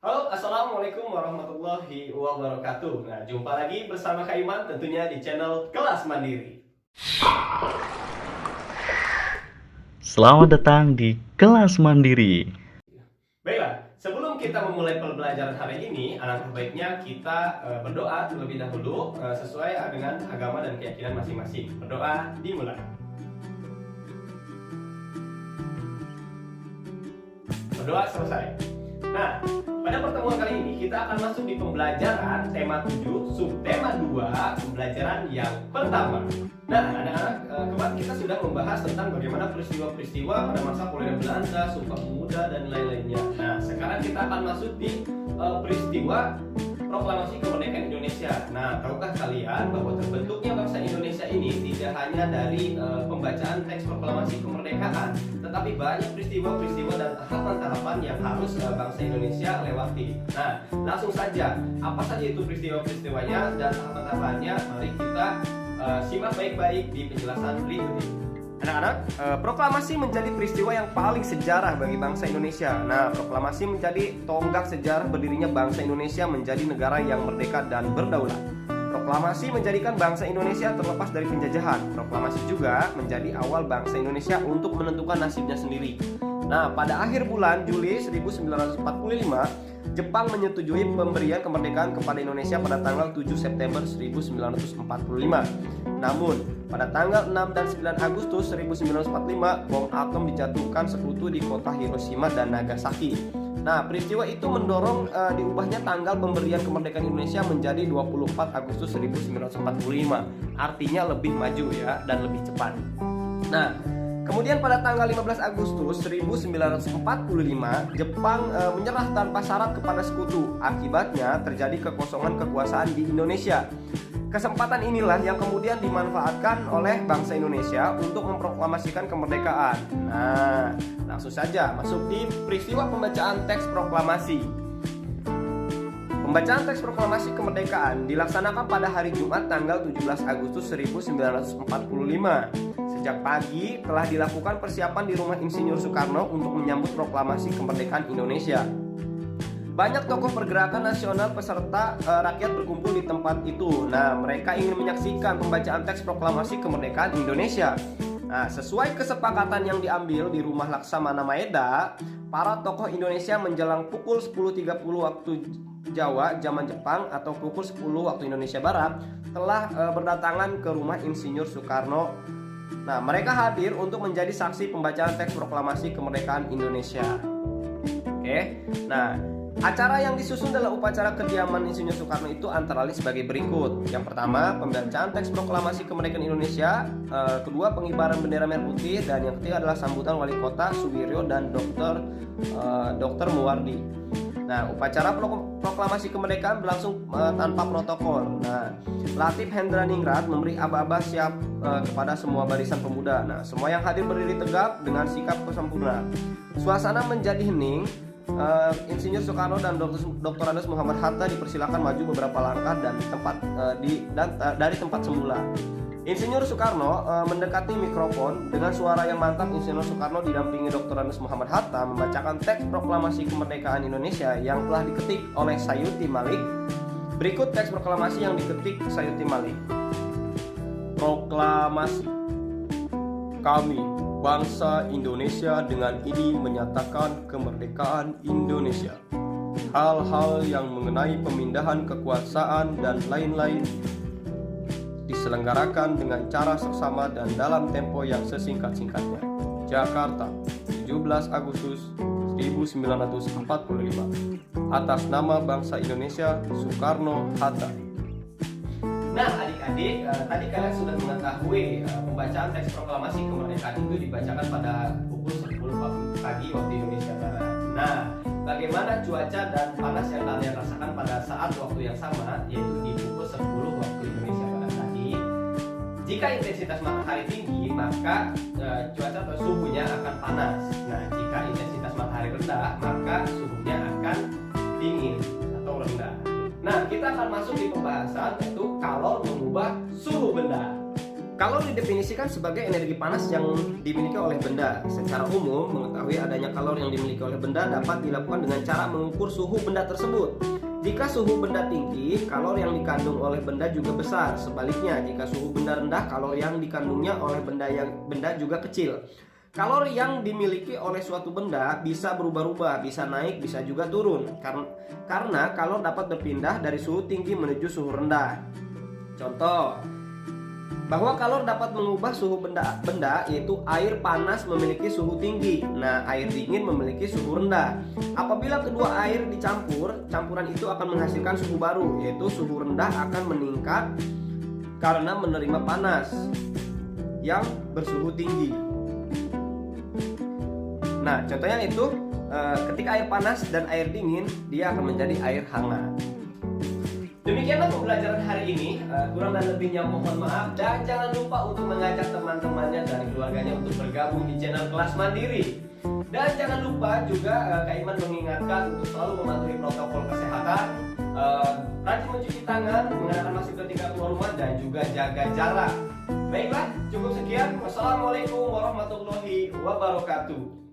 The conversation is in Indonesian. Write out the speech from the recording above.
Halo, Assalamualaikum warahmatullahi wabarakatuh. Nah, jumpa lagi bersama Kak Iman tentunya di channel Kelas Mandiri. Selamat datang di Kelas Mandiri. Baiklah, sebelum kita memulai pembelajaran hari ini, alangkah baiknya kita berdoa terlebih dahulu sesuai dengan agama dan keyakinan masing-masing. Berdoa dimulai. Berdoa selesai. Nah, pada pertemuan kali ini kita akan masuk di pembelajaran tema 7, subtema 2, pembelajaran yang pertama. Nah, anak-anak, kemarin kita sudah membahas tentang bagaimana peristiwa-peristiwa pada masa kolonial Belanda, Sumpah Pemuda, dan lain-lainnya. Nah, sekarang kita akan masuk di peristiwa proklamasi kemerdekaan Indonesia. Nah, tahukah kalian bahwa terbentuknya bangsa Indonesia ini tidak hanya dari pembacaan teks proklamasi kemerdekaan, tetapi banyak peristiwa-peristiwa dan tahapan-tahapan yang harus bangsa Indonesia lewati. Nah, langsung saja, apa saja itu peristiwa-peristiwanya dan tahapan-tahapannya? Mari kita simak baik-baik di penjelasan berikut ini. Anak-anak, proklamasi menjadi peristiwa yang paling sejarah bagi bangsa Indonesia. Nah, proklamasi menjadi tonggak sejarah berdirinya bangsa Indonesia menjadi negara yang merdeka dan berdaulat. Proklamasi menjadikan bangsa Indonesia terlepas dari penjajahan. Proklamasi juga menjadi awal bangsa Indonesia untuk menentukan nasibnya sendiri. Nah, pada akhir bulan Juli 1945, Jepang menyetujui pemberian kemerdekaan kepada Indonesia pada tanggal 7 September 1945. Namun, pada tanggal 6 dan 9 Agustus 1945, bom atom dijatuhkan sekutu di kota Hiroshima dan Nagasaki. Nah, peristiwa itu mendorong diubahnya tanggal pemberian kemerdekaan Indonesia menjadi 24 Agustus 1945. Artinya lebih maju ya dan lebih cepat. Nah, kemudian pada tanggal 15 Agustus 1945, Jepang menyerah tanpa syarat kepada sekutu. Akibatnya terjadi kekosongan kekuasaan di Indonesia. Kesempatan inilah yang kemudian dimanfaatkan oleh bangsa Indonesia untuk memproklamasikan kemerdekaan. Nah, langsung saja masuk di peristiwa pembacaan teks proklamasi. Pembacaan teks proklamasi kemerdekaan dilaksanakan pada hari Jumat tanggal 17 Agustus 1945. Sejak pagi telah dilakukan persiapan di rumah Insinyur Soekarno untuk menyambut proklamasi kemerdekaan Indonesia. Banyak tokoh pergerakan nasional peserta rakyat berkumpul di tempat itu. Nah, mereka ingin menyaksikan pembacaan teks proklamasi kemerdekaan Indonesia. Nah, sesuai kesepakatan yang diambil di rumah Laksamana Maeda, para tokoh Indonesia menjelang pukul 10.30 waktu Jawa zaman Jepang atau pukul 10 waktu Indonesia Barat telah berdatangan ke rumah Insinyur Soekarno. Nah, mereka hadir untuk menjadi saksi pembacaan teks proklamasi kemerdekaan Indonesia. Oke. Nah, acara yang disusun dalam upacara kediaman Insinyur Soekarno itu antara lain sebagai berikut. Yang pertama, pembacaan teks proklamasi kemerdekaan Indonesia. Kedua, pengibaran bendera merah putih. Dan yang ketiga adalah sambutan wali kota Suwiryo dan Dr. Muwardi. Nah, upacara proklamasi kemerdekaan berlangsung tanpa protokol. Nah, Latif Hendraningrat memberi aba-aba siap kepada semua barisan pemuda. Nah, semua yang hadir berdiri tegap dengan sikap sempurna. Suasana menjadi hening. Insinyur Soekarno dan Dr. Andes Muhammad Hatta dipersilakan maju beberapa langkah dari tempat semula. Insinyur Soekarno mendekati mikrofon. Dengan suara yang mantap, Insinyur Soekarno didampingi Dr. Andes Muhammad Hatta membacakan teks proklamasi kemerdekaan Indonesia yang telah diketik oleh Sayuti Malik. Berikut teks proklamasi yang diketik Sayuti Malik. Proklamasi. Kami, bangsa Indonesia, dengan ini menyatakan kemerdekaan Indonesia. Hal-hal yang mengenai pemindahan kekuasaan dan lain-lain diselenggarakan dengan cara seksama dan dalam tempo yang sesingkat-singkatnya. Jakarta, 17 Agustus 1945. Atas nama bangsa Indonesia, Soekarno-Hatta. Nah, adik-adik, tadi kalian sudah mengetahui pembacaan teks proklamasi kemerdekaan itu dibacakan pada pukul 10 pagi waktu Indonesia Barat. Nah, bagaimana cuaca dan panas yang kalian rasakan pada saat waktu yang sama, yaitu di pukul 10 waktu Indonesia Barat tadi? Jika intensitas matahari tinggi, maka cuaca atau suhunya akan panas. Nah, jika intensitas matahari rendah, maka suhunya akan dingin atau rendah. Nah, kita akan masuk di pembahasan yaitu kalau mengubah suhu benda. Kalor didefinisikan sebagai energi panas yang dimiliki oleh benda. Secara umum, mengetahui adanya kalor yang dimiliki oleh benda dapat dilakukan dengan cara mengukur suhu benda tersebut. Jika suhu benda tinggi, kalor yang dikandung oleh benda juga besar. Sebaliknya, jika suhu benda rendah, kalor yang dikandungnya oleh benda juga kecil. Kalor yang dimiliki oleh suatu benda bisa berubah-ubah, bisa naik, bisa juga turun. Karena kalor dapat berpindah dari suhu tinggi menuju suhu rendah. Contoh, bahwa kalor dapat mengubah suhu benda yaitu air panas memiliki suhu tinggi. Nah, air dingin memiliki suhu rendah. Apabila kedua air dicampur, campuran itu akan menghasilkan suhu baru, yaitu suhu rendah akan meningkat karena menerima panas yang bersuhu tinggi. Nah, contohnya itu ketika air panas dan air dingin, dia akan menjadi air hangat. Demikianlah pembelajaran hari ini, kurang dan lebihnya mohon maaf, dan jangan lupa untuk mengajak teman-temannya dan keluarganya untuk bergabung di channel Kelas Mandiri. Dan jangan lupa juga Kak Iman mengingatkan untuk selalu mematuhi protokol kesehatan, rajin mencuci tangan, mengenakan masker ketika keluar rumah, dan juga jaga jarak. Baiklah, cukup sekian. Wassalamualaikum warahmatullahi wabarakatuh.